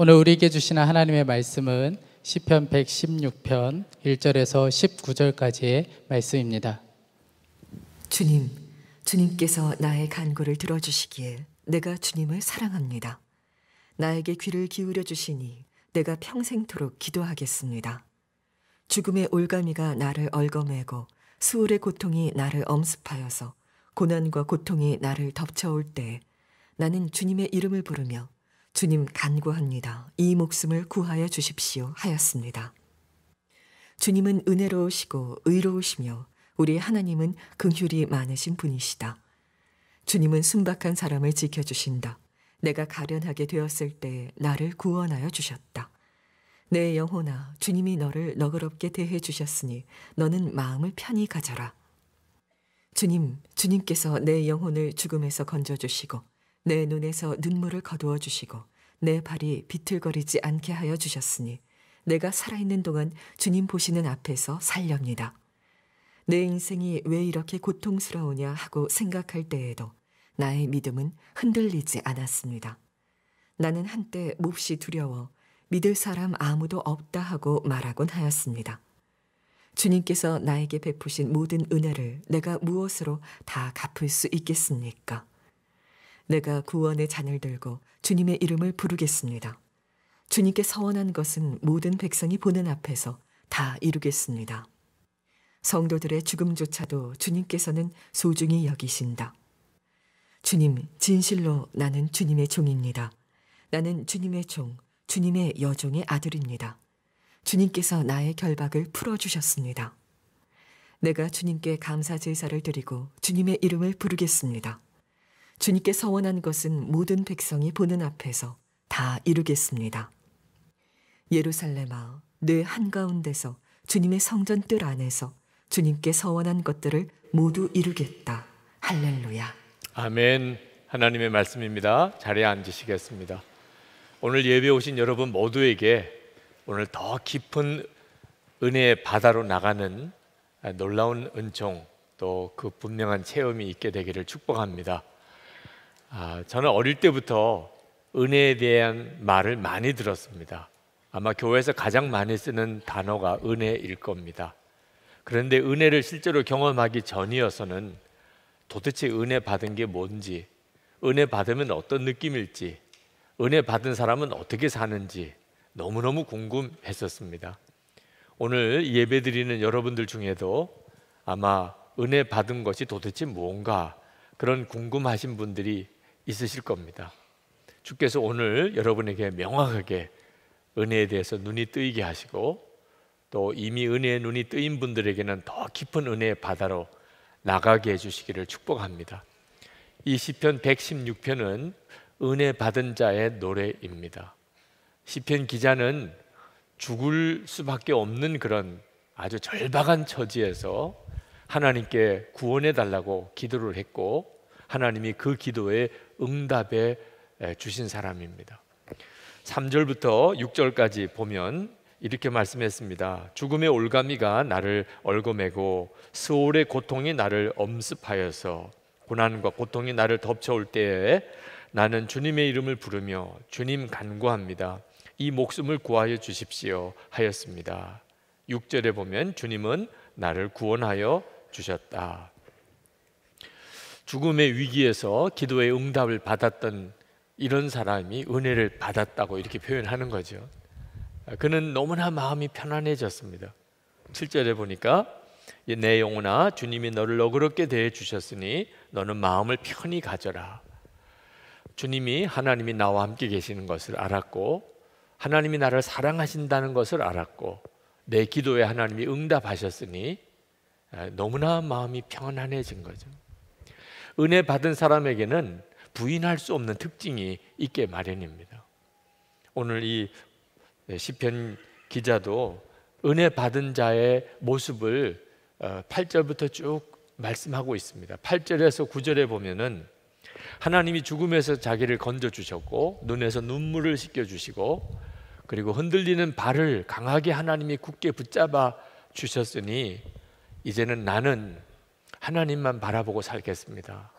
오늘 우리에게 주시는 하나님의 말씀은 시편 116편 1절에서 19절까지의 말씀입니다. 주님께서 나의 간구를 들어주시기에 내가 주님을 사랑합니다. 나에게 귀를 기울여 주시니 내가 평생토록 기도하겠습니다. 죽음의 올가미가 나를 얽어매고 수월의 고통이 나를 엄습하여서 고난과 고통이 나를 덮쳐올 때에 나는 주님의 이름을 부르며 주님 간구합니다. 이 목숨을 구하여 주십시오 하였습니다. 주님은 은혜로우시고 의로우시며 우리 하나님은 긍휼이 많으신 분이시다. 주님은 순박한 사람을 지켜주신다. 내가 가련하게 되었을 때 나를 구원하여 주셨다. 내 영혼아, 주님이 너를 너그럽게 대해 주셨으니 너는 마음을 편히 가져라. 주님께서 내 영혼을 죽음에서 건져주시고 내 눈에서 눈물을 거두어 주시고 내 발이 비틀거리지 않게 하여 주셨으니 내가 살아있는 동안 주님 보시는 앞에서 살렵니다. 내 인생이 왜 이렇게 고통스러우냐 하고 생각할 때에도 나의 믿음은 흔들리지 않았습니다. 나는 한때 몹시 두려워 믿을 사람 아무도 없다 하고 말하곤 하였습니다. 주님께서 나에게 베푸신 모든 은혜를 내가 무엇으로 다 갚을 수 있겠습니까? 내가 구원의 잔을 들고 주님의 이름을 부르겠습니다. 주님께 서원한 것은 모든 백성이 보는 앞에서 다 이루겠습니다. 성도들의 죽음조차도 주님께서는 소중히 여기신다. 주님, 진실로 나는 주님의 종입니다. 나는 주님의 종, 주님의 여종의 아들입니다. 주님께서 나의 결박을 풀어주셨습니다. 내가 주님께 감사 제사를 드리고 주님의 이름을 부르겠습니다. 주님께 서원한 것은 모든 백성이 보는 앞에서 다 이루겠습니다. 예루살렘아, 내 한가운데서 주님의 성전 뜰 안에서 주님께 서원한 것들을 모두 이루겠다. 할렐루야. 아멘. 하나님의 말씀입니다. 자리에 앉으시겠습니다. 오늘 예배 오신 여러분 모두에게 오늘 더 깊은 은혜의 바다로 나가는 놀라운 은총, 또 그 분명한 체험이 있게 되기를 축복합니다. 저는 어릴 때부터 은혜에 대한 말을 많이 들었습니다. 아마 교회에서 가장 많이 쓰는 단어가 은혜일 겁니다. 그런데 은혜를 실제로 경험하기 전이어서는 도대체 은혜 받은 게 뭔지, 은혜 받으면 어떤 느낌일지, 은혜 받은 사람은 어떻게 사는지 너무너무 궁금했었습니다. 오늘 예배드리는 여러분들 중에도 아마 은혜 받은 것이 도대체 뭔가 그런 궁금하신 분들이 있으실 겁니다. 주께서 오늘 여러분에게 명확하게 은혜에 대해서 눈이 뜨이게 하시고 또 이미 은혜의 눈이 뜨인 분들에게는 더 깊은 은혜의 바다로 나가게 해주시기를 축복합니다. 이 시편 116편은 은혜 받은 자의 노래입니다. 시편 기자는 죽을 수밖에 없는 그런 아주 절박한 처지에서 하나님께 구원해 달라고 기도를 했고 하나님이 그 기도에 응답해 주신 사람입니다. 3절부터 6절까지 보면 이렇게 말씀했습니다. 죽음의 올가미가 나를 얽어매고 스올의 고통이 나를 엄습하여서 고난과 고통이 나를 덮쳐올 때에 나는 주님의 이름을 부르며 주님 간구합니다. 이 목숨을 구하여 주십시오 하였습니다. 6절에 보면 주님은 나를 구원하여 주셨다. 죽음의 위기에서 기도의 응답을 받았던 이런 사람이 은혜를 받았다고 이렇게 표현하는 거죠. 그는 너무나 마음이 편안해졌습니다. 7절에 보니까 내 영혼아, 주님이 너를 너그럽게 대해 주셨으니 너는 마음을 편히 가져라. 주님이 하나님이 나와 함께 계시는 것을 알았고 하나님이 나를 사랑하신다는 것을 알았고 내 기도에 하나님이 응답하셨으니 너무나 마음이 편안해진 거죠. 은혜 받은 사람에게는 부인할 수 없는 특징이 있게 마련입니다. 오늘 이 시편 기자도 은혜 받은 자의 모습을 8절부터 쭉 말씀하고 있습니다. 8절에서 9절에 보면은 하나님이 죽음에서 자기를 건져주셨고 눈에서 눈물을 씻겨주시고 그리고 흔들리는 발을 강하게 하나님이 굳게 붙잡아 주셨으니 이제는 나는 하나님만 바라보고 살겠습니다.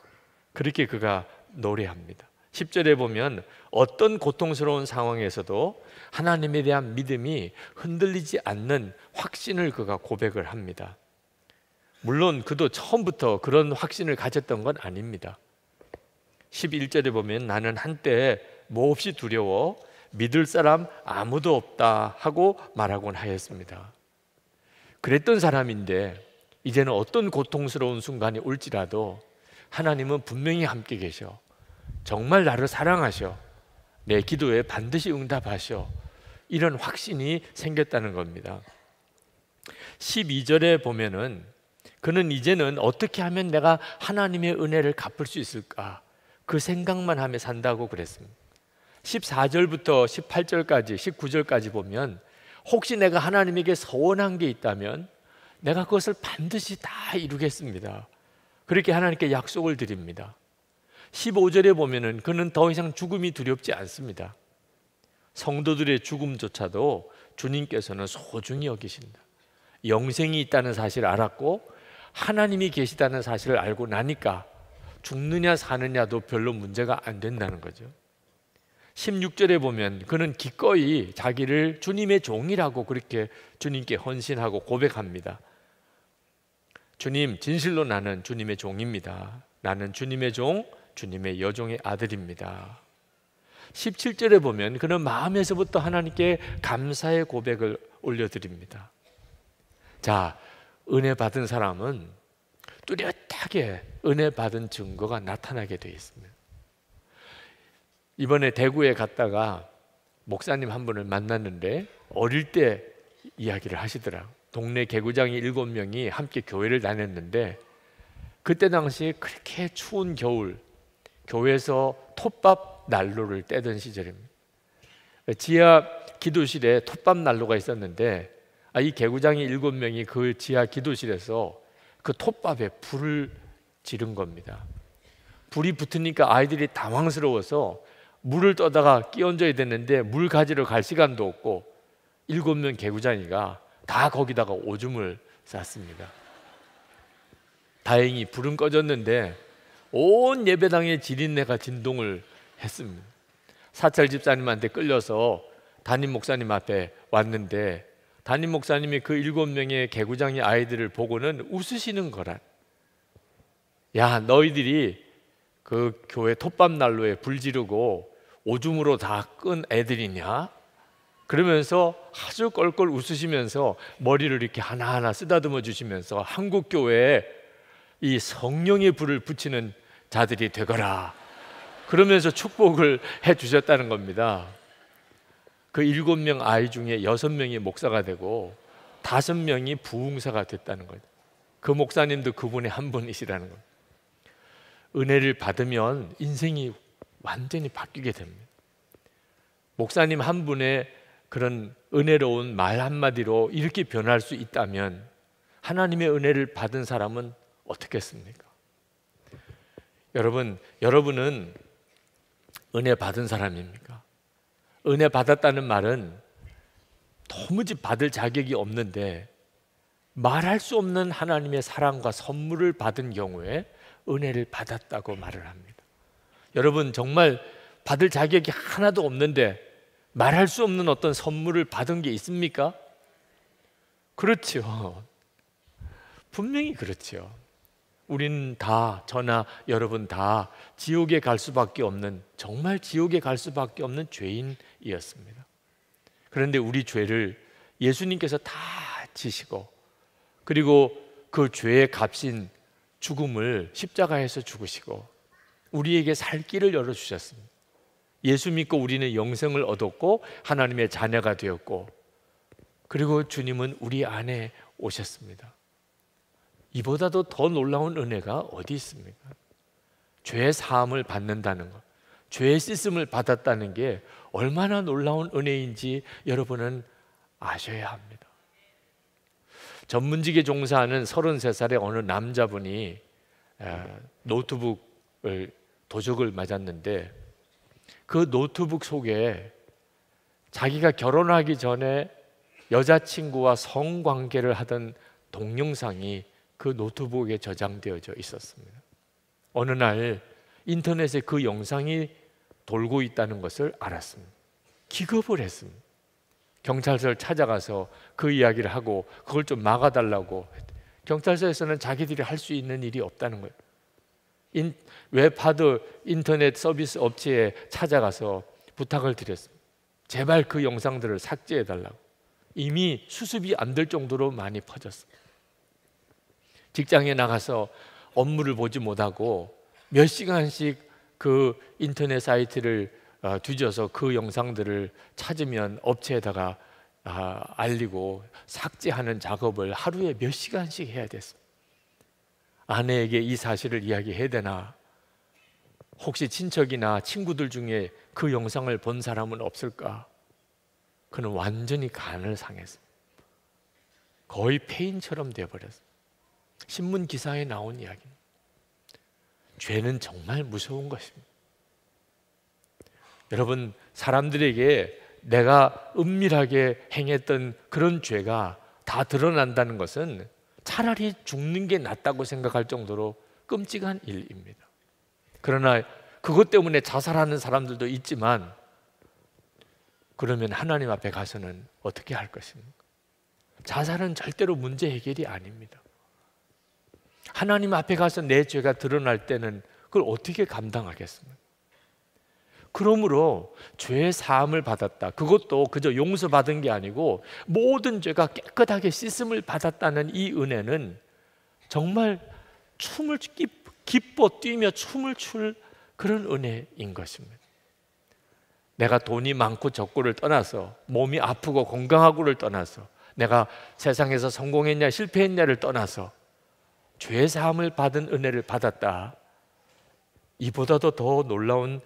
그렇게 그가 노래합니다. 10절에 보면 어떤 고통스러운 상황에서도 하나님에 대한 믿음이 흔들리지 않는 확신을 그가 고백을 합니다. 물론 그도 처음부터 그런 확신을 가졌던 건 아닙니다. 11절에 보면 나는 한때 몹시 두려워 믿을 사람 아무도 없다 하고 말하곤 하였습니다. 그랬던 사람인데 이제는 어떤 고통스러운 순간이 올지라도 하나님은 분명히 함께 계셔. 정말 나를 사랑하셔. 내 기도에 반드시 응답하셔. 이런 확신이 생겼다는 겁니다. 12절에 보면은 그는 이제는 어떻게 하면 내가 하나님의 은혜를 갚을 수 있을까? 그 생각만 하며 산다고 그랬습니다. 14절부터 18절까지 19절까지 보면 혹시 내가 하나님에게 서원한 게 있다면 내가 그것을 반드시 다 이루겠습니다. 그렇게 하나님께 약속을 드립니다. 15절에 보면은 그는 더 이상 죽음이 두렵지 않습니다. 성도들의 죽음조차도 주님께서는 소중히 여기신다. 영생이 있다는 사실을 알았고 하나님이 계시다는 사실을 알고 나니까 죽느냐 사느냐도 별로 문제가 안 된다는 거죠. 16절에 보면 그는 기꺼이 자기를 주님의 종이라고 그렇게 주님께 헌신하고 고백합니다. 주님, 진실로 나는 주님의 종입니다. 나는 주님의 종, 주님의 여종의 아들입니다. 17절에 보면 그는 마음에서부터 하나님께 감사의 고백을 올려드립니다. 자, 은혜 받은 사람은 뚜렷하게 은혜 받은 증거가 나타나게 되어 있습니다. 이번에 대구에 갔다가 목사님 한 분을 만났는데 어릴 때 이야기를 하시더라고요. 동네 개구장이 7명이 함께 교회를 다녔는데 그때 당시에 그렇게 추운 겨울 교회에서 톱밥 난로를 떼던 시절입니다. 지하 기도실에 톱밥 난로가 있었는데 이 개구장이 7명이 그 지하 기도실에서 그 톱밥에 불을 지른 겁니다. 불이 붙으니까 아이들이 당황스러워서 물을 떠다가 끼얹어야 됐는데 물 가지러 갈 시간도 없고 7명 개구장이가 다 거기다가 오줌을 쌌습니다. 다행히 불은 꺼졌는데 온 예배당의 지린내가 진동을 했습니다. 사찰 집사님한테 끌려서 담임 목사님 앞에 왔는데 담임 목사님이 그 7명의 개구장이 아이들을 보고는 웃으시는 거라. 야, 너희들이 그 교회 톱밥 난로에 불 지르고 오줌으로 다 끈 애들이냐? 그러면서 아주 껄껄 웃으시면서 머리를 이렇게 하나하나 쓰다듬어 주시면서 한국 교회에 이 성령의 불을 붙이는 자들이 되거라. 그러면서 축복을 해 주셨다는 겁니다. 그 7명 아이 중에 6명이 목사가 되고 5명이 부흥사가 됐다는 거죠. 그 목사님도 그분의 한 분이시라는 거예요. 은혜를 받으면 인생이 완전히 바뀌게 됩니다. 목사님 한 분의 그런 은혜로운 말 한마디로 이렇게 변할 수 있다면 하나님의 은혜를 받은 사람은 어떻겠습니까? 여러분은 은혜 받은 사람입니까? 은혜 받았다는 말은 도무지 받을 자격이 없는데 말할 수 없는 하나님의 사랑과 선물을 받은 경우에 은혜를 받았다고 말을 합니다. 여러분, 정말 받을 자격이 하나도 없는데 말할 수 없는 어떤 선물을 받은 게 있습니까? 그렇죠. 분명히 그렇죠. 우리는 다, 저나 여러분 다 지옥에 갈 수밖에 없는, 정말 지옥에 갈 수밖에 없는 죄인이었습니다. 그런데 우리 죄를 예수님께서 다 지시고 그리고 그 죄의 값인 죽음을 십자가에서 죽으시고 우리에게 살 길을 열어주셨습니다. 예수 믿고 우리는 영생을 얻었고 하나님의 자녀가 되었고 그리고 주님은 우리 안에 오셨습니다. 이보다도 더 놀라운 은혜가 어디 있습니까? 죄 사함을 받는다는 것, 죄의 씻음을 받았다는 게 얼마나 놀라운 은혜인지 여러분은 아셔야 합니다. 전문직에 종사하는 33살의 어느 남자분이 노트북을 도적을 맞았는데 그 노트북 속에 자기가 결혼하기 전에 여자친구와 성관계를 하던 동영상이 그 노트북에 저장되어져 있었습니다. 어느 날 인터넷에 그 영상이 돌고 있다는 것을 알았습니다. 기겁을 했습니다. 경찰서를 찾아가서 그 이야기를 하고 그걸 좀 막아달라고. 경찰서에서는 자기들이 할 수 있는 일이 없다는 거예요. 웹하드 인터넷 서비스 업체에 찾아가서 부탁을 드렸습니다. 제발 그 영상들을 삭제해달라고. 이미 수습이 안 될 정도로 많이 퍼졌습니다. 직장에 나가서 업무를 보지 못하고 몇 시간씩 그 인터넷 사이트를 뒤져서 그 영상들을 찾으면 업체에다가 알리고 삭제하는 작업을 하루에 몇 시간씩 해야 됐습니다. 아내에게 이 사실을 이야기해야 되나? 혹시 친척이나 친구들 중에 그 영상을 본 사람은 없을까? 그는 완전히 간을 상했습니다. 거의 폐인처럼 되어버렸습니다. 신문 기사에 나온 이야기입니다. 죄는 정말 무서운 것입니다. 여러분, 사람들에게 내가 은밀하게 행했던 그런 죄가 다 드러난다는 것은 차라리 죽는 게 낫다고 생각할 정도로 끔찍한 일입니다. 그러나 그것 때문에 자살하는 사람들도 있지만, 그러면 하나님 앞에 가서는 어떻게 할 것입니까? 자살은 절대로 문제 해결이 아닙니다. 하나님 앞에 가서 내 죄가 드러날 때는 그걸 어떻게 감당하겠습니까? 그러므로 죄 사함을 받았다. 그것도 그저 용서받은 게 아니고 모든 죄가 깨끗하게 씻음을 받았다는 이 은혜는 정말 기뻐 뛰며 춤을 출 그런 은혜인 것입니다. 내가 돈이 많고 적고를 떠나서, 몸이 아프고 건강하고를 떠나서, 내가 세상에서 성공했냐 실패했냐를 떠나서 죄 사함을 받은 은혜를 받았다. 이보다도 더 놀라운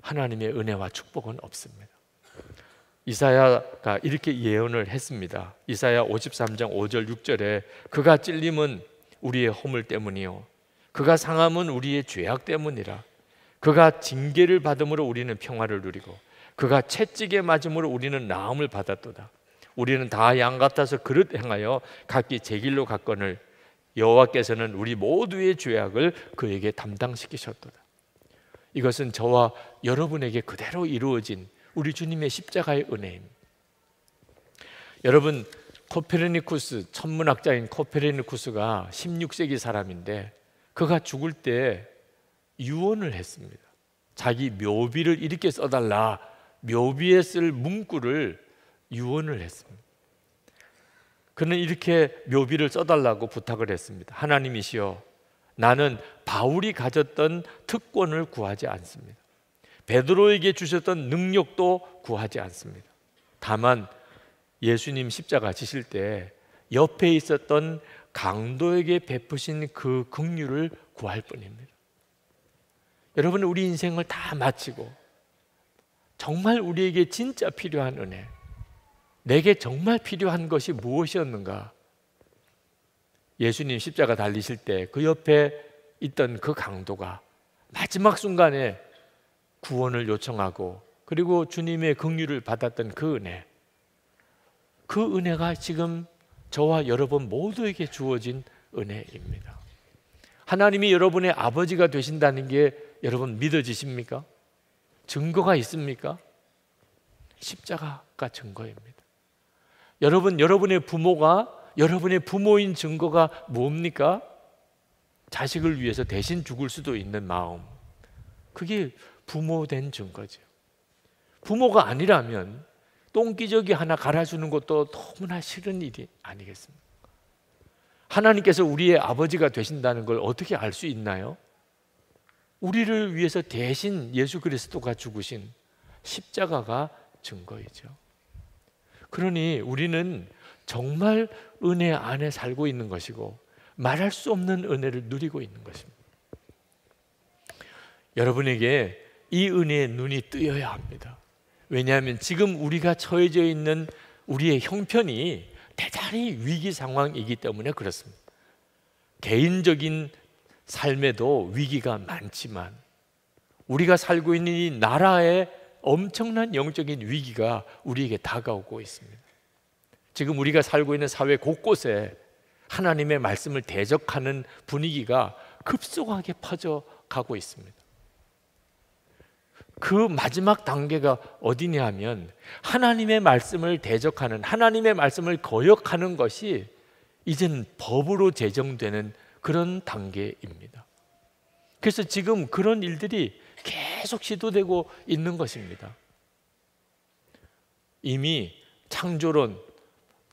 하나님의 은혜와 축복은 없습니다. 이사야가 이렇게 예언을 했습니다. 이사야 53장 5절 6절에 그가 찔림은 우리의 허물 때문이요 그가 상함은 우리의 죄악 때문이라. 그가 징계를 받음으로 우리는 평화를 누리고 그가 채찍에 맞음으로 우리는 나음을 받았도다. 우리는 다 양 같아서 그릇 행하여 각기 제 길로 갔거늘 여호와께서는 우리 모두의 죄악을 그에게 담당시키셨도다. 이것은 저와 여러분에게 그대로 이루어진 우리 주님의 십자가의 은혜입니다. 여러분, 코페르니쿠스, 천문학자인 코페르니쿠스가 16세기 사람인데 그가 죽을 때 유언을 했습니다. 자기 묘비를 이렇게 써달라, 묘비에 쓸 문구를 유언을 했습니다. 그는 이렇게 묘비를 써달라고 부탁을 했습니다. 하나님이시여, 나는 바울이 가졌던 특권을 구하지 않습니다. 베드로에게 주셨던 능력도 구하지 않습니다. 다만 예수님 십자가 지실 때 옆에 있었던 강도에게 베푸신 그 긍휼을 구할 뿐입니다. 여러분, 우리 인생을 다 마치고 정말 우리에게 진짜 필요한 은혜, 내게 정말 필요한 것이 무엇이었는가? 예수님 십자가 달리실 때 그 옆에 있던 그 강도가 마지막 순간에 구원을 요청하고 그리고 주님의 긍휼을 받았던 그 은혜, 그 은혜가 지금 저와 여러분 모두에게 주어진 은혜입니다. 하나님이 여러분의 아버지가 되신다는 게 여러분 믿어지십니까? 증거가 있습니까? 십자가가 증거입니다. 여러분, 여러분의 부모가 여러분의 부모인 증거가 뭡니까? 자식을 위해서 대신 죽을 수도 있는 마음, 그게 부모된 증거죠. 부모가 아니라면 똥기저귀 하나 갈아주는 것도 너무나 싫은 일이 아니겠습니까? 하나님께서 우리의 아버지가 되신다는 걸 어떻게 알 수 있나요? 우리를 위해서 대신 예수 그리스도가 죽으신 십자가가 증거이죠. 그러니 우리는 정말 은혜 안에 살고 있는 것이고 말할 수 없는 은혜를 누리고 있는 것입니다. 여러분에게 이 은혜의 눈이 뜨여야 합니다. 왜냐하면 지금 우리가 처해져 있는 우리의 형편이 대단히 위기 상황이기 때문에 그렇습니다. 개인적인 삶에도 위기가 많지만 우리가 살고 있는 이 나라의 엄청난 영적인 위기가 우리에게 다가오고 있습니다. 지금 우리가 살고 있는 사회 곳곳에 하나님의 말씀을 대적하는 분위기가 급속하게 퍼져가고 있습니다. 그 마지막 단계가 어디냐 하면 하나님의 말씀을 대적하는, 하나님의 말씀을 거역하는 것이 이제는 법으로 제정되는 그런 단계입니다. 그래서 지금 그런 일들이 계속 시도되고 있는 것입니다. 이미 창조론,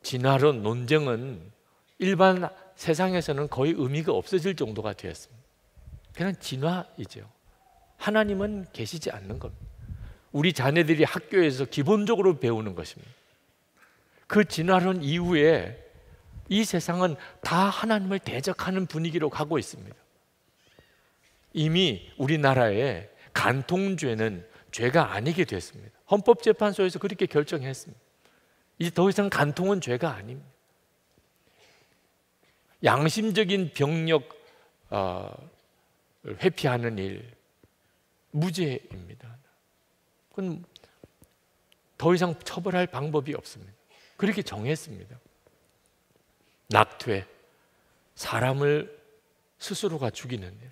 진화론, 논쟁은 일반 세상에서는 거의 의미가 없어질 정도가 되었습니다. 그냥 진화이죠. 하나님은 계시지 않는 겁니다. 우리 자녀들이 학교에서 기본적으로 배우는 것입니다. 그 진화론 이후에 이 세상은 다 하나님을 대적하는 분위기로 가고 있습니다. 이미 우리나라에 간통죄는 죄가 아니게 됐습니다. 헌법재판소에서 그렇게 결정했습니다. 이제 더 이상 간통은 죄가 아닙니다. 양심적인 병력 회피하는 일, 무죄입니다. 그건 더 이상 처벌할 방법이 없습니다. 그렇게 정했습니다. 낙퇴, 사람을 스스로가 죽이는 일,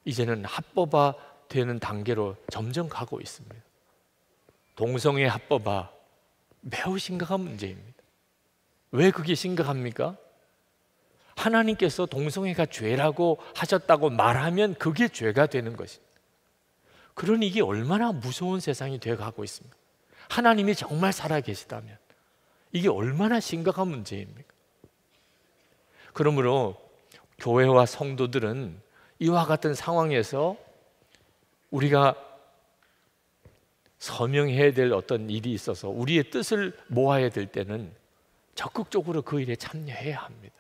이제는 합법화 되는 단계로 점점 가고 있습니다. 동성애 합법화, 매우 심각한 문제입니다. 왜 그게 심각합니까? 하나님께서 동성애가 죄라고 하셨다고 말하면 그게 죄가 되는 것입니다. 그러니 이게 얼마나 무서운 세상이 되어가고 있습니까? 하나님이 정말 살아계시다면 이게 얼마나 심각한 문제입니까? 그러므로 교회와 성도들은 이와 같은 상황에서 우리가 서명해야 될 어떤 일이 있어서 우리의 뜻을 모아야 될 때는 적극적으로 그 일에 참여해야 합니다.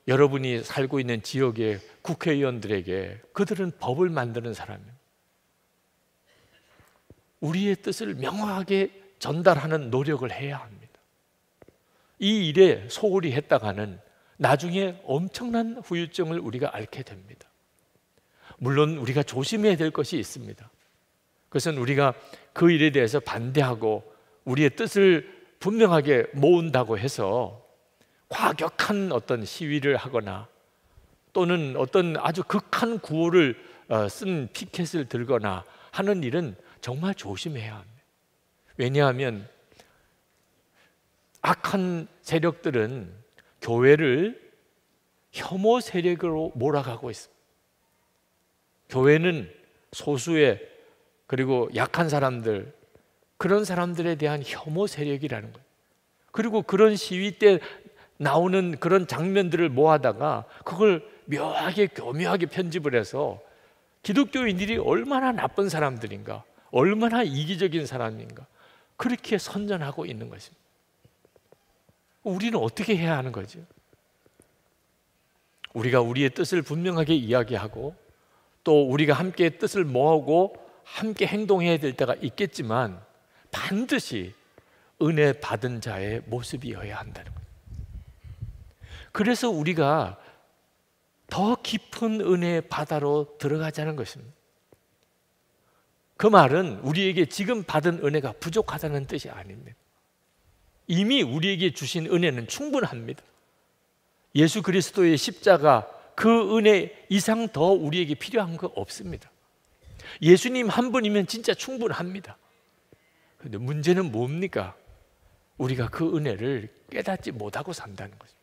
여러분이 살고 있는 지역의 국회의원들에게, 그들은 법을 만드는 사람이에요. 우리의 뜻을 명확하게 전달하는 노력을 해야 합니다. 이 일에 소홀히 했다가는 나중에 엄청난 후유증을 우리가 앓게 됩니다. 물론 우리가 조심해야 될 것이 있습니다. 그것은 우리가 그 일에 대해서 반대하고 우리의 뜻을 분명하게 모은다고 해서 과격한 어떤 시위를 하거나 또는 어떤 아주 극한 구호를 쓴 피켓을 들거나 하는 일은 정말 조심해야 합니다. 왜냐하면 악한 세력들은 교회를 혐오 세력으로 몰아가고 있습니다. 교회는 소수의, 그리고 약한 사람들, 그런 사람들에 대한 혐오 세력이라는 거예요. 그리고 그런 시위 때 나오는 그런 장면들을 모아다가 그걸 묘하게 교묘하게 편집을 해서 기독교인들이 얼마나 나쁜 사람들인가, 얼마나 이기적인 사람인가, 그렇게 선전하고 있는 것입니다. 우리는 어떻게 해야 하는 거죠? 우리가 우리의 뜻을 분명하게 이야기하고 또 우리가 함께 뜻을 모으고 함께 행동해야 될 때가 있겠지만 반드시 은혜 받은 자의 모습이어야 한다는 거예요. 그래서 우리가 더 깊은 은혜의 바다로 들어가자는 것입니다. 그 말은 우리에게 지금 받은 은혜가 부족하다는 뜻이 아닙니다. 이미 우리에게 주신 은혜는 충분합니다. 예수 그리스도의 십자가, 그 은혜 이상 더 우리에게 필요한 거 없습니다. 예수님 한 분이면 진짜 충분합니다. 그런데 문제는 뭡니까? 우리가 그 은혜를 깨닫지 못하고 산다는 거죠.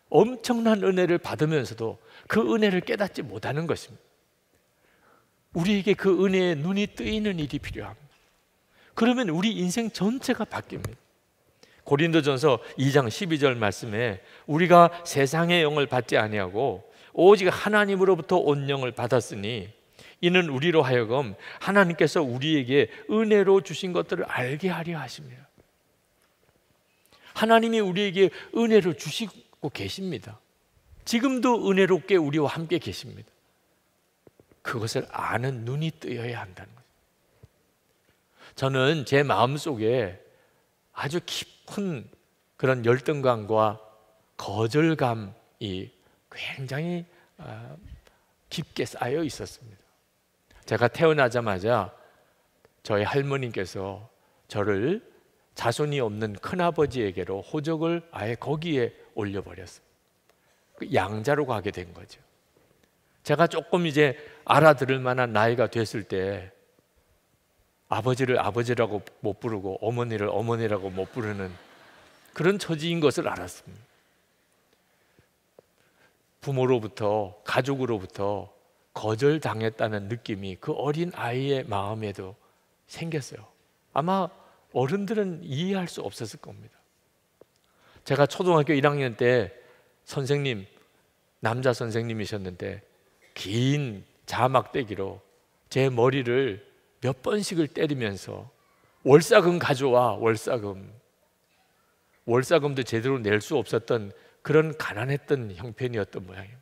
엄청난 은혜를 받으면서도 그 은혜를 깨닫지 못하는 것입니다. 우리에게 그 은혜에 눈이 뜨이는 일이 필요합니다. 그러면 우리 인생 전체가 바뀝니다. 고린도전서 2장 12절 말씀에 우리가 세상의 영을 받지 아니하고 오직 하나님으로부터 온 영을 받았으니 이는 우리로 하여금 하나님께서 우리에게 은혜로 주신 것들을 알게 하려 하십니다. 하나님이 우리에게 은혜로 주시고 계십니다. 지금도 은혜롭게 우리와 함께 계십니다. 그것을 아는 눈이 뜨여야 한다는 거죠. 저는 제 마음속에 아주 깊은 그런 열등감과 거절감이 굉장히 깊게 쌓여 있었습니다. 제가 태어나자마자 저희 할머니께서 저를 자손이 없는 큰아버지에게로 호적을 아예 거기에 올려버렸어요. 양자로 가게 된 거죠. 제가 조금 이제 알아들을 만한 나이가 됐을 때 아버지를 아버지라고 못 부르고 어머니를 어머니라고 못 부르는 그런 처지인 것을 알았습니다. 부모로부터, 가족으로부터 거절당했다는 느낌이 그 어린 아이의 마음에도 생겼어요. 아마 어른들은 이해할 수 없었을 겁니다. 제가 초등학교 1학년 때 선생님, 남자 선생님이셨는데 긴 자막대기로 제 머리를 몇 번씩을 때리면서 월사금 가져와, 월사금도 제대로 낼 수 없었던 그런 가난했던 형편이었던 모양이에요.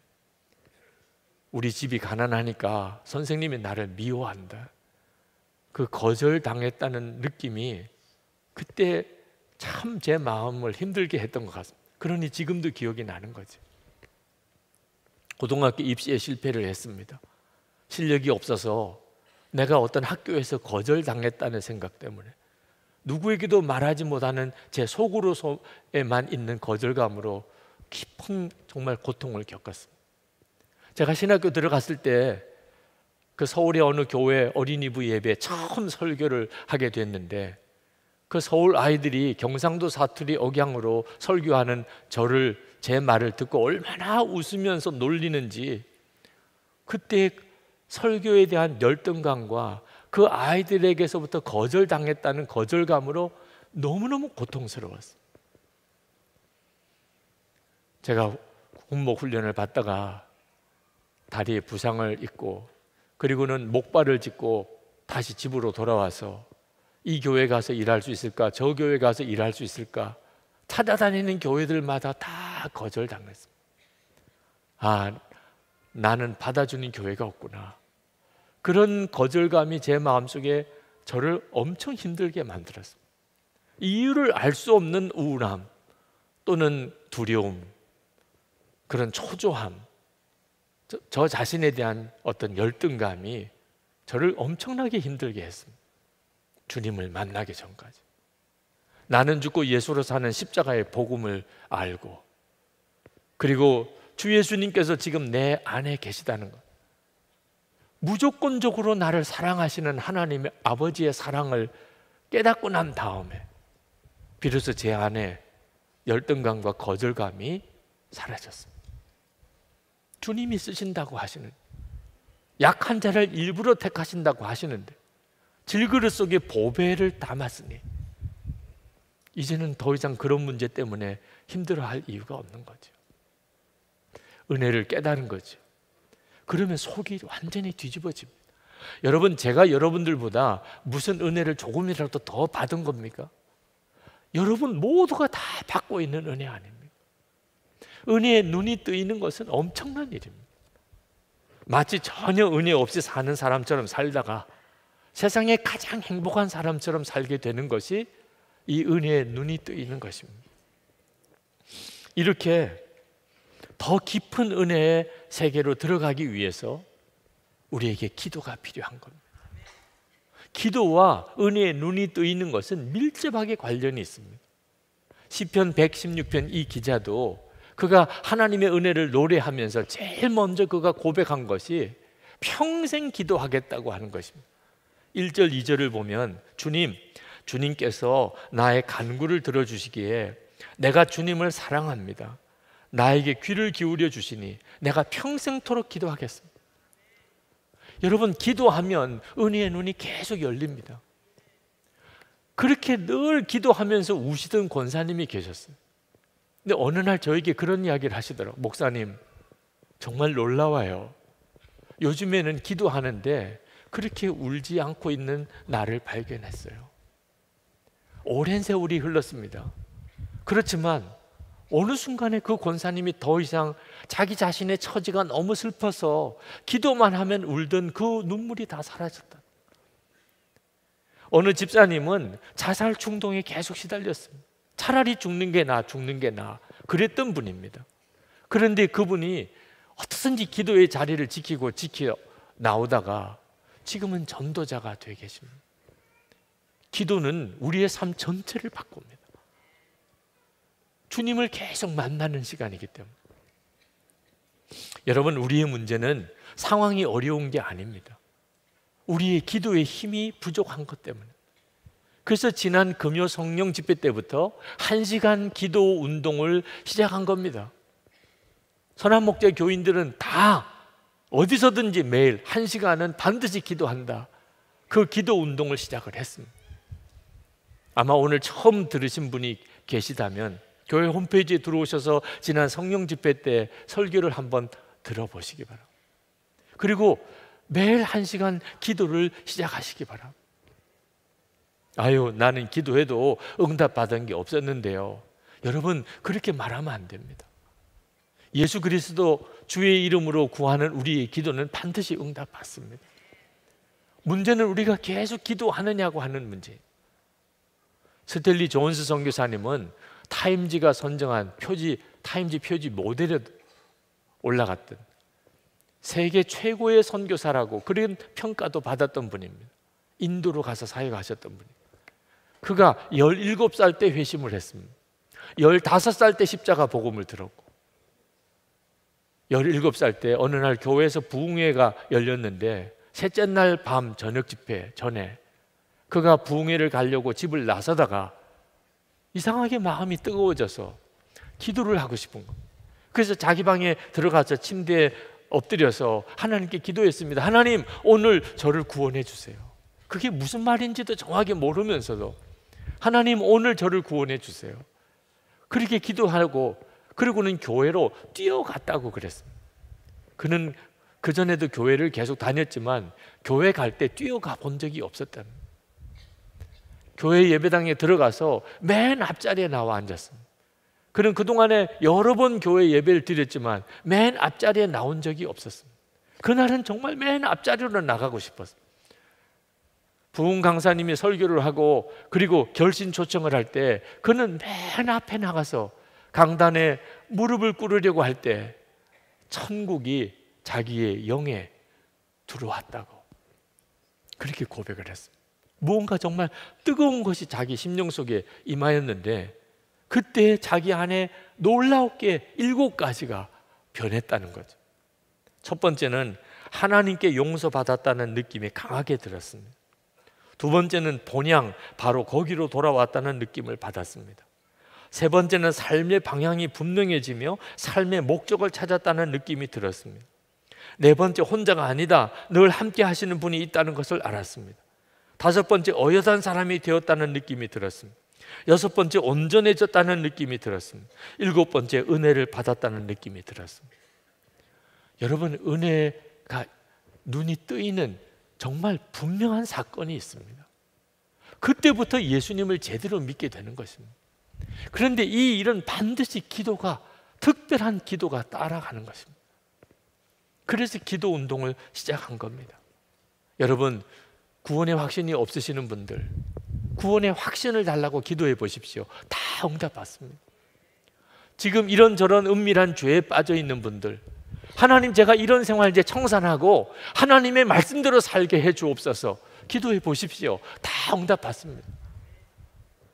우리 집이 가난하니까 선생님이 나를 미워한다. 그 거절당했다는 느낌이 그때 참 제 마음을 힘들게 했던 것 같습니다. 그러니 지금도 기억이 나는 거죠. 고등학교 입시에 실패를 했습니다. 실력이 없어서 내가 어떤 학교에서 거절당했다는 생각 때문에 누구에게도 말하지 못하는 제 속으로에만 있는 거절감으로 깊은 정말 고통을 겪었습니다. 제가 신학교 들어갔을 때 그 서울의 어느 교회 어린이부 예배에 처음 설교를 하게 됐는데 그 서울 아이들이 경상도 사투리 억양으로 설교하는 저를, 제 말을 듣고 얼마나 웃으면서 놀리는지 그때 설교에 대한 열등감과 그 아이들에게서부터 거절당했다는 거절감으로 너무너무 고통스러웠어요. 제가 군목 훈련을 받다가 다리에 부상을 입고 그리고는 목발을 짚고 다시 집으로 돌아와서 이 교회 가서 일할 수 있을까, 저 교회 가서 일할 수 있을까 찾아다니는 교회들마다 다 거절당했습니다. 아, 나는 받아주는 교회가 없구나. 그런 거절감이 제 마음속에 저를 엄청 힘들게 만들었습니다. 이유를 알 수 없는 우울함 또는 두려움, 그런 초조함, 저 자신에 대한 어떤 열등감이 저를 엄청나게 힘들게 했습니다. 주님을 만나기 전까지. 나는 죽고 예수로 사는 십자가의 복음을 알고 그리고 주 예수님께서 지금 내 안에 계시다는 것, 무조건적으로 나를 사랑하시는 하나님의 아버지의 사랑을 깨닫고 난 다음에 비로소 제 안에 열등감과 거절감이 사라졌습니다. 주님이 쓰신다고 하시는, 약한 자를 일부러 택하신다고 하시는데 질그릇 속에 보배를 담았으니 이제는 더 이상 그런 문제 때문에 힘들어할 이유가 없는 거죠. 은혜를 깨달은 거죠. 그러면 속이 완전히 뒤집어집니다. 여러분, 제가 여러분들보다 무슨 은혜를 조금이라도 더 받은 겁니까? 여러분 모두가 다 받고 있는 은혜 아닙니까? 은혜에 눈이 뜨이는 것은 엄청난 일입니다. 마치 전혀 은혜 없이 사는 사람처럼 살다가 세상에 가장 행복한 사람처럼 살게 되는 것이 이 은혜에 눈이 뜨이는 것입니다. 이렇게 더 깊은 은혜의 세계로 들어가기 위해서 우리에게 기도가 필요한 겁니다. 기도와 은혜에 눈이 뜨이는 것은 밀접하게 관련이 있습니다. 시편 116편 이 기자도 그가 하나님의 은혜를 노래하면서 제일 먼저 그가 고백한 것이 평생 기도하겠다고 하는 것입니다. 1절 2절을 보면 주님께서 나의 간구를 들어주시기에 내가 주님을 사랑합니다. 나에게 귀를 기울여 주시니 내가 평생토록 기도하겠습니다. 여러분, 기도하면 은혜의 눈이 계속 열립니다. 그렇게 늘 기도하면서 우시던 권사님이 계셨어요. 근데 어느 날 저에게 그런 이야기를 하시더라고요. 목사님, 정말 놀라워요. 요즘에는 기도하는데 그렇게 울지 않고 있는 나를 발견했어요. 오랜 세월이 흘렀습니다. 그렇지만 어느 순간에 그 권사님이 더 이상 자기 자신의 처지가 너무 슬퍼서 기도만 하면 울던 그 눈물이 다 사라졌다. 어느 집사님은 자살 충동에 계속 시달렸습니다. 차라리 죽는 게 나아 그랬던 분입니다. 그런데 그분이 어떻든지 기도의 자리를 지키고 나오다가 지금은 전도자가 되어 계십니다. 기도는 우리의 삶 전체를 바꿉니다. 주님을 계속 만나는 시간이기 때문에 여러분, 우리의 문제는 상황이 어려운 게 아닙니다. 우리의 기도의 힘이 부족한 것 때문에. 그래서 지난 금요 성령 집회 때부터 1시간 기도 운동을 시작한 겁니다. 선한목자 교인들은 다 어디서든지 매일 1시간은 반드시 기도한다. 그 기도 운동을 시작을 했습니다. 아마 오늘 처음 들으신 분이 계시다면 교회 홈페이지에 들어오셔서 지난 성령 집회 때 설교를 한번 들어보시기 바랍니다. 그리고 매일 1시간 기도를 시작하시기 바랍니다. 아유, 나는 기도해도 응답받은 게 없었는데요. 여러분, 그렇게 말하면 안 됩니다. 예수 그리스도 주의 이름으로 구하는 우리의 기도는 반드시 응답받습니다. 문제는 우리가 계속 기도하느냐고 하는 문제예요. 스텔리 존스 선교사님은 타임지가 선정한 타임지 표지 모델에 올라갔던 세계 최고의 선교사라고 그런 평가도 받았던 분입니다. 인도로 가서 사역하셨던 분이에요. 그가 17살 때 회심을 했습니다. 15살 때 십자가 복음을 들었고 17살 때 어느 날 교회에서 부흥회가 열렸는데 셋째 날 밤 저녁 집회 전에 그가 부흥회를 가려고 집을 나서다가 이상하게 마음이 뜨거워져서 기도를 하고 싶은 거예요. 그래서 자기 방에 들어가서 침대에 엎드려서 하나님께 기도했습니다. 하나님, 오늘 저를 구원해 주세요. 그게 무슨 말인지도 정확히 모르면서도 하나님, 오늘 저를 구원해 주세요. 그렇게 기도하고 그리고는 교회로 뛰어갔다고 그랬습니다. 그는 그전에도 교회를 계속 다녔지만 교회 갈 때 뛰어가 본 적이 없었다는 거예요. 교회 예배당에 들어가서 맨 앞자리에 나와 앉았습니다. 그는 그동안에 여러 번 교회 예배를 드렸지만 맨 앞자리에 나온 적이 없었습니다. 그날은 정말 맨 앞자리로 나가고 싶었어요. 부흥 강사님이 설교를 하고 그리고 결신 초청을 할 때 그는 맨 앞에 나가서 강단에 무릎을 꿇으려고 할 때 천국이 자기의 영에 들어왔다고 그렇게 고백을 했습니다. 무언가 정말 뜨거운 것이 자기 심령 속에 임하였는데 그때 자기 안에 놀랍게 7가지가 변했다는 거죠. 첫 번째는 하나님께 용서받았다는 느낌이 강하게 들었습니다. 두 번째는 본향, 바로 거기로 돌아왔다는 느낌을 받았습니다. 세 번째는 삶의 방향이 분명해지며 삶의 목적을 찾았다는 느낌이 들었습니다. 네 번째, 혼자가 아니다, 늘 함께 하시는 분이 있다는 것을 알았습니다. 다섯 번째, 어여산 사람이 되었다는 느낌이 들었습니다. 여섯 번째, 온전해졌다는 느낌이 들었습니다. 일곱 번째, 은혜를 받았다는 느낌이 들었습니다. 여러분, 은혜가 눈이 뜨이는 정말 분명한 사건이 있습니다. 그때부터 예수님을 제대로 믿게 되는 것입니다. 그런데 이 일은 반드시 특별한 기도가 따라가는 것입니다. 그래서 기도 운동을 시작한 겁니다. 여러분, 구원의 확신이 없으시는 분들, 구원의 확신을 달라고 기도해 보십시오. 다 응답받습니다. 지금 이런저런 은밀한 죄에 빠져 있는 분들, 하나님, 제가 이런 생활 이제 청산하고 하나님의 말씀대로 살게 해 주옵소서. 기도해 보십시오. 다 응답받습니다.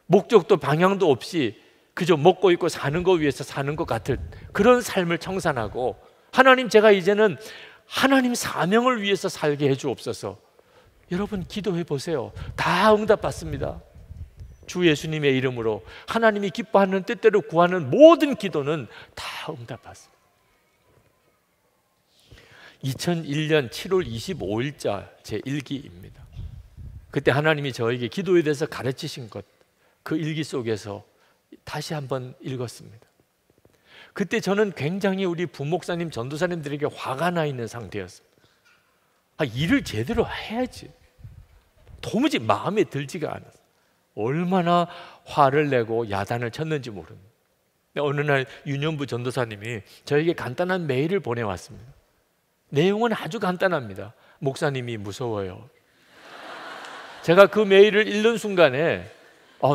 목적도 방향도 없이 그저 먹고 있고 사는 거 위해서 사는 것 같은 그런 삶을 청산하고, 하나님, 제가 이제는 하나님 사명을 위해서 살게 해 주옵소서. 여러분, 기도해 보세요. 다 응답받습니다. 주 예수님의 이름으로 하나님이 기뻐하는 뜻대로 구하는 모든 기도는 다 응답받습니다. 2001년 7월 25일자 제 일기입니다. 그때 하나님이 저에게 기도에 대해서 가르치신 것, 그 일기 속에서 다시 한번 읽었습니다. 그때 저는 굉장히 우리 부목사님, 전도사님들에게 화가 나 있는 상태였습니다. 일을 제대로 해야지. 도무지 마음에 들지가 않았어요. 얼마나 화를 내고 야단을 쳤는지 모릅니다. 어느 날 윤현부 전도사님이 저에게 간단한 메일을 보내왔습니다. 내용은 아주 간단합니다. 목사님이 무서워요. 제가 그 메일을 읽는 순간에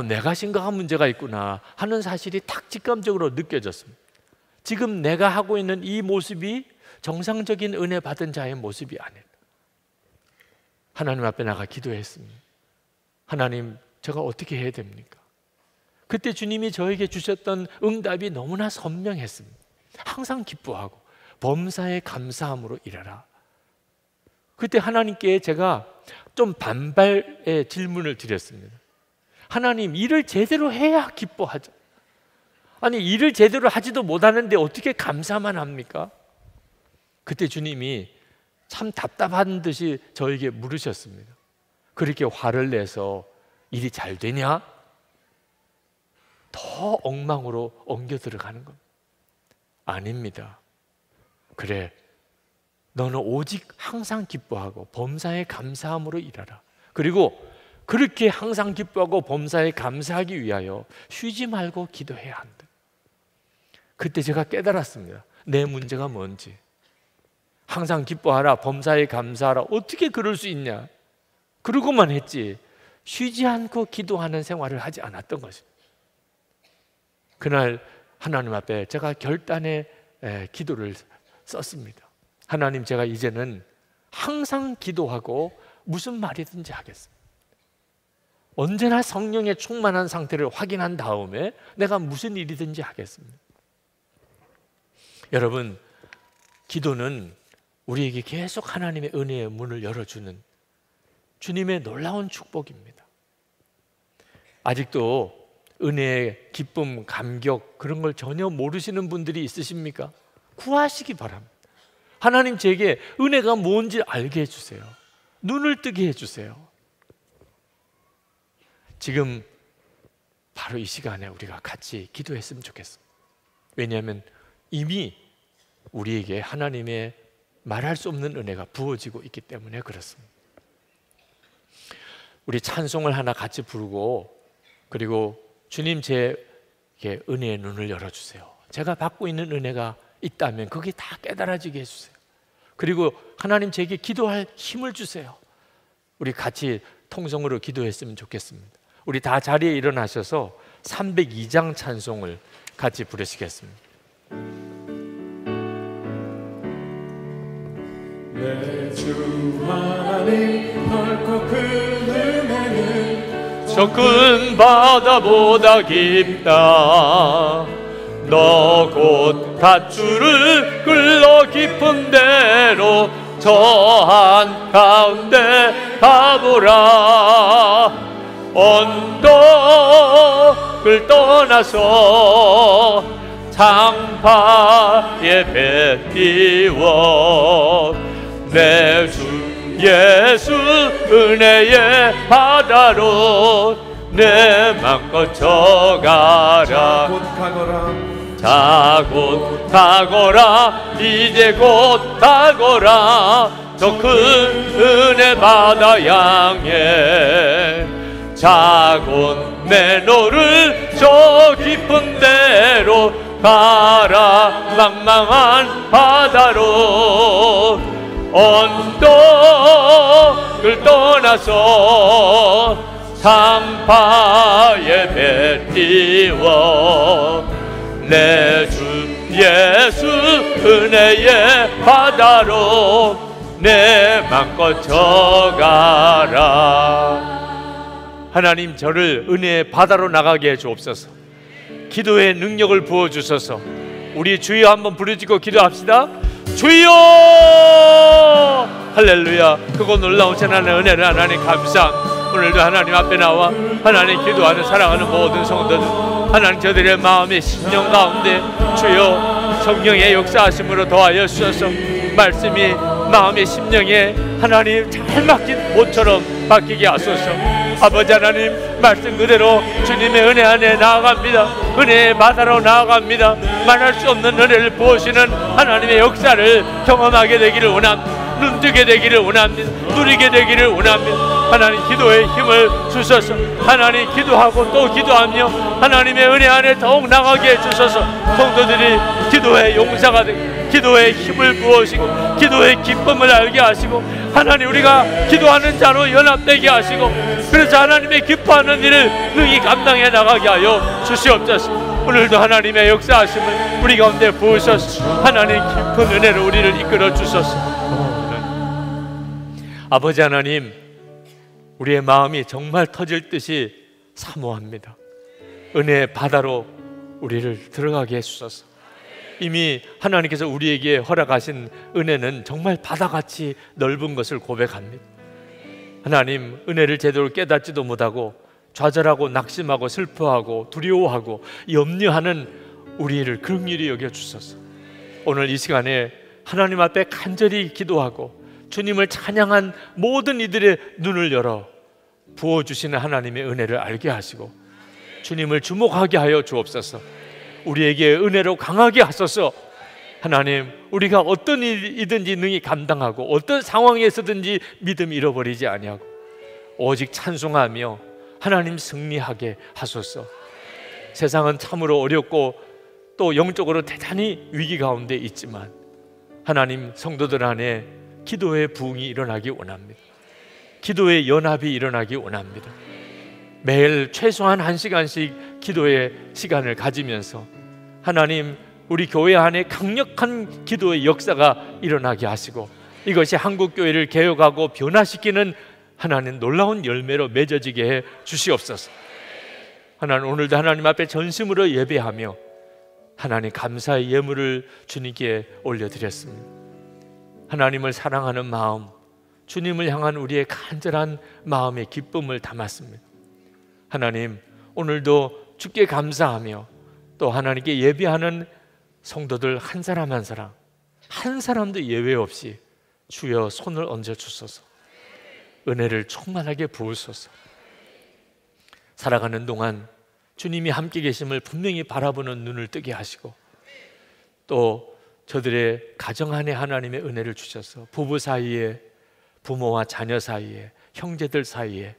내가 심각한 문제가 있구나 하는 사실이 딱 직감적으로 느껴졌습니다. 지금 내가 하고 있는 이 모습이 정상적인 은혜 받은 자의 모습이 아니다. 하나님 앞에 나가 기도했습니다. 하나님, 제가 어떻게 해야 됩니까? 그때 주님이 저에게 주셨던 응답이 너무나 선명했습니다. 항상 기뻐하고 범사에 감사함으로 일하라. 그때 하나님께 제가 좀 반발의 질문을 드렸습니다. 하나님, 일을 제대로 해야 기뻐하죠. 아니, 일을 제대로 하지도 못하는데 어떻게 감사만 합니까? 그때 주님이 참 답답한 듯이 저에게 물으셨습니다. 그렇게 화를 내서 일이 잘 되냐? 더 엉망으로 엉겨 들어가는 겁니다. 아닙니다. 그래, 너는 오직 항상 기뻐하고 범사에 감사함으로 일하라. 그리고 그렇게 항상 기뻐하고 범사에 감사하기 위하여 쉬지 말고 기도해야 한다. 그때 제가 깨달았습니다. 내 문제가 뭔지. 항상 기뻐하라, 범사에 감사하라. 어떻게 그럴 수 있냐? 그러고만 했지 쉬지 않고 기도하는 생활을 하지 않았던 것입니다. 그날 하나님 앞에 제가 결단의 기도를 썼습니다. 하나님, 제가 이제는 항상 기도하고 무슨 말이든지 하겠습니다. 언제나 성령의 충만한 상태를 확인한 다음에 내가 무슨 일이든지 하겠습니다. 여러분, 기도는 우리에게 계속 하나님의 은혜의 문을 열어주는 주님의 놀라운 축복입니다. 아직도 은혜의 기쁨, 감격 그런 걸 전혀 모르시는 분들이 있으십니까? 구하시기 바랍니다. 하나님, 제게 은혜가 뭔지 알게 해주세요. 눈을 뜨게 해주세요. 지금 바로 이 시간에 우리가 같이 기도했으면 좋겠습니다. 왜냐하면 이미 우리에게 하나님의 말할 수 없는 은혜가 부어지고 있기 때문에 그렇습니다. 우리 찬송을 하나 같이 부르고, 그리고 주님, 제게 은혜의 눈을 열어주세요. 제가 받고 있는 은혜가 있다면 그게 다 깨달아지게 해주세요. 그리고 하나님, 제게 기도할 힘을 주세요. 우리 같이 통성으로 기도했으면 좋겠습니다. 우리 다 자리에 일어나셔서 302장 찬송을 같이 부르시겠습니다. 내 주 하나님, 넓고 큰 은혜는 저 큰 바다보다 깊다. 너 곧 닷줄을 끌러 깊은 데로 저 한가운데 가보라. 언덕을 떠나서 창파에 배 띄워 내 주 예수 은혜의 바다로 내 맘껏 져가라. 곧 가거라. 자, 곧 가거라. 이제 곧 가거라. 저 큰 은혜 바다 향해. 자, 곧 내 너를 저 깊은 데로 가라. 망망한 바다로 언덕을 떠나서 창파에 배 띄워 내 주 예수 은혜의 바다로 내 맘껏 져가라. 하나님, 저를 은혜의 바다로 나가게 해 주옵소서. 기도의 능력을 부어주소서. 우리 주여 한번 부르짖고 기도합시다. 주여! 할렐루야. 크고 놀라운 하나님의 은혜를 하나님 감사합니다. 오늘도 하나님 앞에 나와 하나님 기도하는 사랑하는 모든 성도들, 하나님 저들의 마음의 심령 가운데 주여 성령의 역사하심으로 도와여 주셔서 말씀이 마음의 심령에 하나님 잘 막힌 못처럼 바뀌게 하소서. 아버지 하나님, 말씀 그대로 주님의 은혜 안에 나아갑니다. 은혜의 바다로 나아갑니다. 말할 수 없는 은혜를 부으시는 하나님의 역사를 경험하게 되기를 원합니다. 눈뜨게 되기를 원합니다. 누리게 되기를 원합니다. 하나님, 기도의 힘을 주셔서 하나님 기도하고 또 기도하며 하나님의 은혜 안에 더욱 나가게 해주셔서 성도들이 기도의 용사가 되고 기도의 힘을 부으시고 기도의 기쁨을 알게 하시고 하나님, 우리가 기도하는 자로 연합되게 하시고 그래서 하나님의 기뻐하는 일을 능히 감당해 나가게 하여 주시옵소서. 오늘도 하나님의 역사하심을 우리 가운데 부으셔서 하나님 깊은 은혜로 우리를 이끌어 주소서. 아버지 하나님, 우리의 마음이 정말 터질 듯이 사모합니다. 은혜의 바다로 우리를 들어가게 해주소서. 이미 하나님께서 우리에게 허락하신 은혜는 정말 바다같이 넓은 것을 고백합니다. 하나님, 은혜를 제대로 깨닫지도 못하고 좌절하고 낙심하고 슬퍼하고 두려워하고 염려하는 우리를 긍휼히 여겨 주소서. 오늘 이 시간에 하나님 앞에 간절히 기도하고 주님을 찬양한 모든 이들의 눈을 열어 부어주시는 하나님의 은혜를 알게 하시고 주님을 주목하게 하여 주옵소서. 우리에게 은혜로 강하게 하소서. 하나님, 우리가 어떤 일이든지 능히 감당하고 어떤 상황에서든지 믿음 잃어버리지 아니하고 오직 찬송하며 하나님 승리하게 하소서. 세상은 참으로 어렵고 또 영적으로 대단히 위기 가운데 있지만 하나님, 성도들 안에 기도의 부흥이 일어나기 원합니다. 기도의 연합이 일어나기 원합니다. 매일 최소한 1시간씩 기도의 시간을 가지면서 하나님, 우리 교회 안에 강력한 기도의 역사가 일어나게 하시고 이것이 한국교회를 개혁하고 변화시키는 하나님 놀라운 열매로 맺어지게 해 주시옵소서. 하나님, 오늘도 하나님 앞에 전심으로 예배하며 하나님 감사의 예물을 주님께 올려드렸습니다. 하나님을 사랑하는 마음, 주님을 향한 우리의 간절한 마음의 기쁨을 담았습니다. 하나님, 오늘도 주께 감사하며 또 하나님께 예배하는 성도들 한 사람 한 사람, 한 사람도 예외 없이 주여 손을 얹어 주소서. 은혜를 충만하게 부으소서. 살아가는 동안 주님이 함께 계심을 분명히 바라보는 눈을 뜨게 하시고 또 저들의 가정 안에 하나님의 은혜를 주셔서 부부 사이에, 부모와 자녀 사이에, 형제들 사이에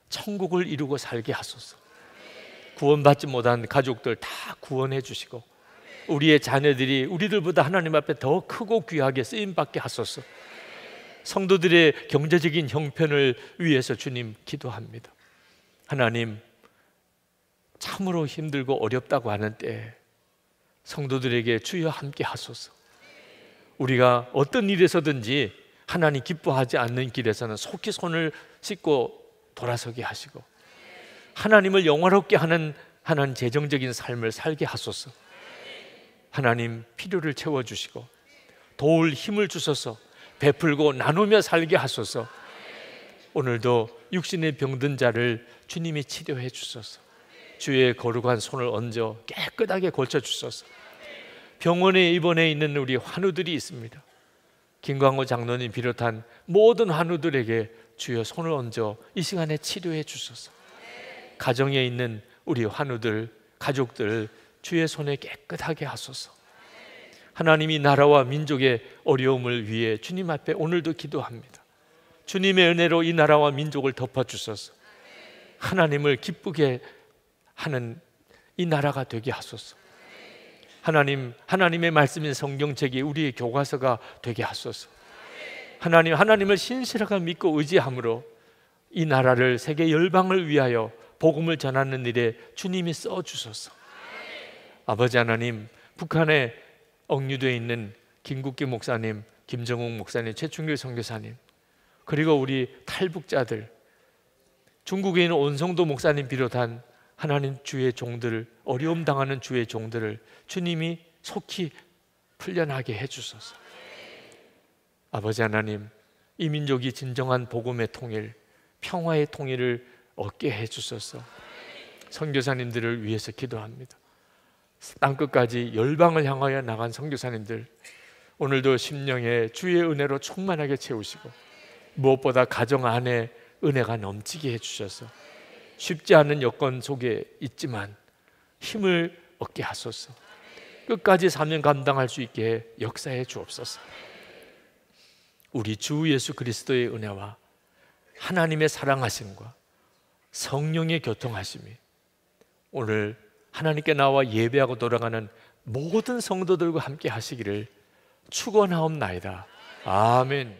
천국을 이루고 살게 하소서. 구원받지 못한 가족들 다 구원해 주시고 우리의 자녀들이 우리들보다 하나님 앞에 더 크고 귀하게 쓰임받게 하소서. 성도들의 경제적인 형편을 위해서 주님 기도합니다. 하나님, 참으로 힘들고 어렵다고 하는 때 성도들에게 주여 함께 하소서. 우리가 어떤 일에서든지 하나님 기뻐하지 않는 길에서는 속히 손을 씻고 돌아서게 하시고 하나님을 영화롭게 하는 하나님 재정적인 삶을 살게 하소서. 하나님, 필요를 채워주시고 도울 힘을 주셔서 베풀고 나누며 살게 하소서. 오늘도 육신의 병든 자를 주님이 치료해 주소서. 주의 거룩한 손을 얹어 깨끗하게 고쳐주소서. 병원에 입원해 있는 우리 환우들이 있습니다. 김광호 장로님 비롯한 모든 환우들에게 주여 손을 얹어 이 시간에 치료해 주소서. 가정에 있는 우리 환우들, 가족들 주의 손에 깨끗하게 하소서. 하나님이 나라와 민족의 어려움을 위해 주님 앞에 오늘도 기도합니다. 주님의 은혜로 이 나라와 민족을 덮어주소서. 하나님을 기쁘게 하는 이 나라가 되게 하소서. 하나님의 말씀인 성경책이 우리의 교과서가 되게 하소서. 하나님을 신실하게 믿고 의지함으로 이 나라를 세계 열방을 위하여 복음을 전하는 일에 주님이 써주소서. 아버지 하나님, 북한에 억류되어 있는 김국기 목사님, 김정욱 목사님, 최충길 선교사님, 그리고 우리 탈북자들, 중국에 있는 온성도 목사님 비롯한 하나님 주의 종들을, 어려움 당하는 주의 종들을 주님이 속히 풀려나게 해주소서. 아버지 하나님, 이 민족이 진정한 복음의 통일, 평화의 통일을 얻게 해주소서. 선교사님들을 위해서 기도합니다. 땅끝까지 열방을 향하여 나간 선교사님들, 오늘도 심령에 주의 은혜로 충만하게 채우시고 무엇보다 가정 안에 은혜가 넘치게 해주셔서 쉽지 않은 여건 속에 있지만 힘을 얻게 하소서. 끝까지 사명 감당할 수 있게 역사해 주옵소서. 우리 주 예수 그리스도의 은혜와 하나님의 사랑하심과 성령의 교통하심이 오늘 하나님께 나와 예배하고 돌아가는 모든 성도들과 함께 하시기를 축원하옵나이다. 아멘.